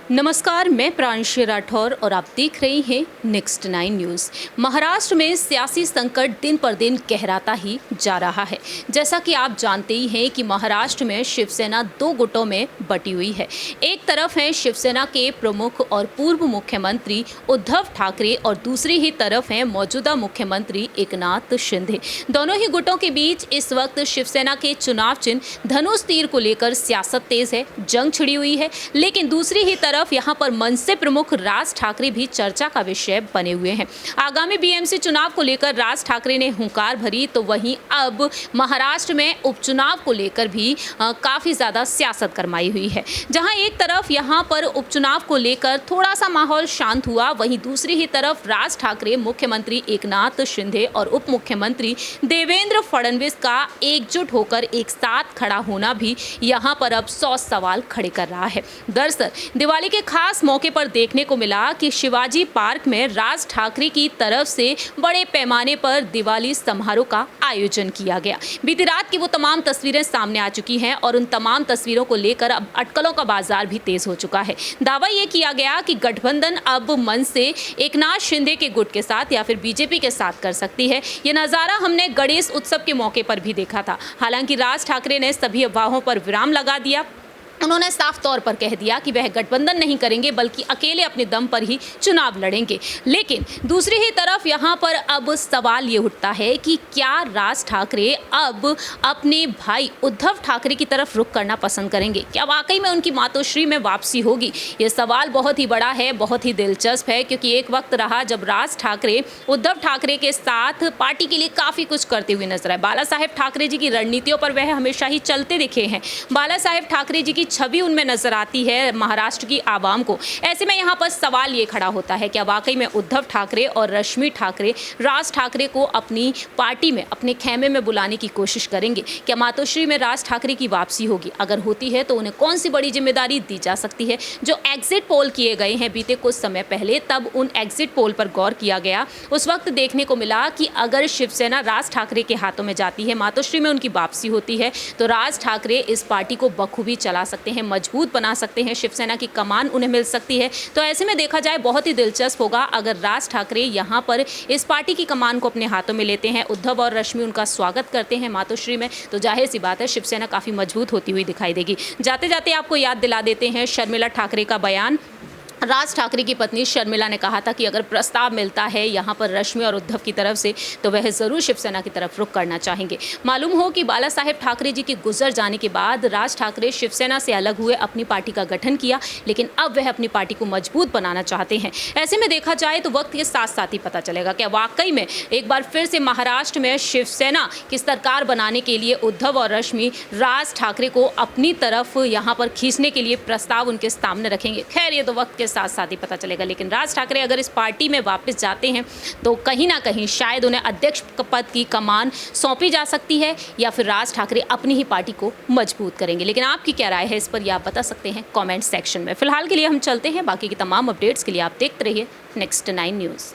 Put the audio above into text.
नमस्कार, मैं प्रांशी राठौर और आप देख रहे हैं नेक्स्ट 9 न्यूज़। महाराष्ट्र में सियासी संकट दिन पर दिन गहराता ही जा रहा है। जैसा कि आप जानते ही हैं कि महाराष्ट्र में शिवसेना दो गुटों में बटी हुई है। एक तरफ है शिवसेना के प्रमुख और पूर्व मुख्यमंत्री उद्धव ठाकरे और दूसरी ही तरफ है मौजूदा मुख्यमंत्री एकनाथ शिंदे। दोनों ही गुटों के बीच इस वक्त शिवसेना के चुनाव चिन्ह धनुष तीर को लेकर सियासत तेज है, जंग छिड़ी हुई है। लेकिन दूसरी ही तरफ यहाँ पर मंच से प्रमुख राज ठाकरे भी चर्चा का विषय बने हुए हैं। आगामी बीएमसी चुनाव को लेकर राज ठाकरे ने हुंकार भरी, तो वहीं अब महाराष्ट्र में उपचुनाव को लेकर भी काफी ज्यादा सियासत गरमाई हुई है। जहां एक तरफ यहाँ पर उपचुनाव को लेकर थोड़ा सा माहौल शांत हुआ, वहीं दूसरी ही तरफ राज ठाकरे, मुख्यमंत्री एकनाथ शिंदे और उप मुख्यमंत्री देवेंद्र फडणवीस का एकजुट होकर एक साथ खड़ा होना भी यहाँ पर अब 100 सवाल खड़े कर रहा है। दरअसल दिवाली के खास मौके पर देखने को मिला कि शिवाजी पार्क में राज ठाकरे की तरफ से बड़े पैमाने पर दिवाली समारोह का आयोजन किया गया। बीती रात की वो तमाम तस्वीरें सामने आ चुकी हैं और उन तमाम तस्वीरों को लेकर अब अटकलों का बाजार भी तेज हो चुका है। दावा ये किया गया कि गठबंधन अब मन से एकनाथ शिंदे के गुट के साथ या फिर बीजेपी के साथ कर सकती है। ये नज़ारा हमने गणेश उत्सव के मौके पर भी देखा था। हालांकि राज ठाकरे ने सभी अफवाहों पर विराम लगा दिया। उन्होंने साफ तौर पर कह दिया कि वह गठबंधन नहीं करेंगे, बल्कि अकेले अपने दम पर ही चुनाव लड़ेंगे। लेकिन दूसरी ही तरफ यहाँ पर अब सवाल ये उठता है कि क्या राज ठाकरे अब अपने भाई उद्धव ठाकरे की तरफ रुख करना पसंद करेंगे? क्या वाकई में उनकी मातोश्री में वापसी होगी? ये सवाल बहुत ही बड़ा है, बहुत ही दिलचस्प है, क्योंकि एक वक्त रहा जब राज ठाकरे उद्धव ठाकरे के साथ पार्टी के लिए काफ़ी कुछ करते हुए नजर आए। बाला साहेब ठाकरे जी की रणनीतियों पर वह हमेशा ही चलते दिखे हैं। बाला साहेब ठाकरे जी की छवि उनमें नजर आती है महाराष्ट्र की आवाम को। ऐसे में यहाँ पर सवाल ये खड़ा होता है, क्या वाकई में उद्धव ठाकरे और रश्मि ठाकरे राज ठाकरे को अपनी पार्टी में, अपने खेमे में बुलाने की कोशिश करेंगे? क्या मातोश्री में राज ठाकरे की वापसी होगी? अगर होती है तो उन्हें कौन सी बड़ी जिम्मेदारी दी जा सकती है? जो एग्जिट पोल किए गए हैं बीते कुछ समय पहले, तब उन एग्जिट पोल पर गौर किया गया। उस वक्त देखने को मिला कि अगर शिवसेना राज ठाकरे के हाथों में जाती है, मातोश्री में उनकी वापसी होती है, तो राज ठाकरे इस पार्टी को बखूबी चला सकते हैं, मजबूत बना सकते हैं, शिवसेना की कमान उन्हें मिल सकती है। तो ऐसे में देखा जाए बहुत ही दिलचस्प होगा अगर राज ठाकरे यहाँ पर इस पार्टी की कमान को अपने हाथों में लेते हैं, उद्धव और रश्मि उनका स्वागत करते हैं मातोश्री में, तो जाहिर सी बात है शिवसेना काफ़ी मजबूत होती हुई दिखाई देगी। जाते जाते आपको याद दिला देते हैं शर्मिला ठाकरे का बयान। राज ठाकरे की पत्नी शर्मिला ने कहा था कि अगर प्रस्ताव मिलता है यहाँ पर रश्मि और उद्धव की तरफ से, तो वह ज़रूर शिवसेना की तरफ रुख करना चाहेंगे। मालूम हो कि बाला साहेब ठाकरे जी के गुजर जाने के बाद राज ठाकरे शिवसेना से अलग हुए, अपनी पार्टी का गठन किया, लेकिन अब वह अपनी पार्टी को मजबूत बनाना चाहते हैं। ऐसे में देखा जाए तो वक्त के साथ साथ ही पता चलेगा क्या वाकई में एक बार फिर से महाराष्ट्र में शिवसेना की सरकार बनाने के लिए उद्धव और रश्मि राज ठाकरे को अपनी तरफ यहाँ पर खींचने के लिए प्रस्ताव उनके सामने रखेंगे। खैर, ये तो वक्त के साथ साथ ही पता चलेगा। लेकिन राज ठाकरे अगर इस पार्टी में वापस जाते हैं तो कहीं ना कहीं शायद उन्हें अध्यक्ष पद की कमान सौंपी जा सकती है, या फिर राज ठाकरे अपनी ही पार्टी को मजबूत करेंगे। लेकिन आपकी क्या राय है इस पर, ये आप बता सकते हैं कमेंट सेक्शन में। फिलहाल के लिए हम चलते हैं, बाकी की तमाम अपडेट्स के लिए आप देखते रहिए नेक्स्ट 9 न्यूज़।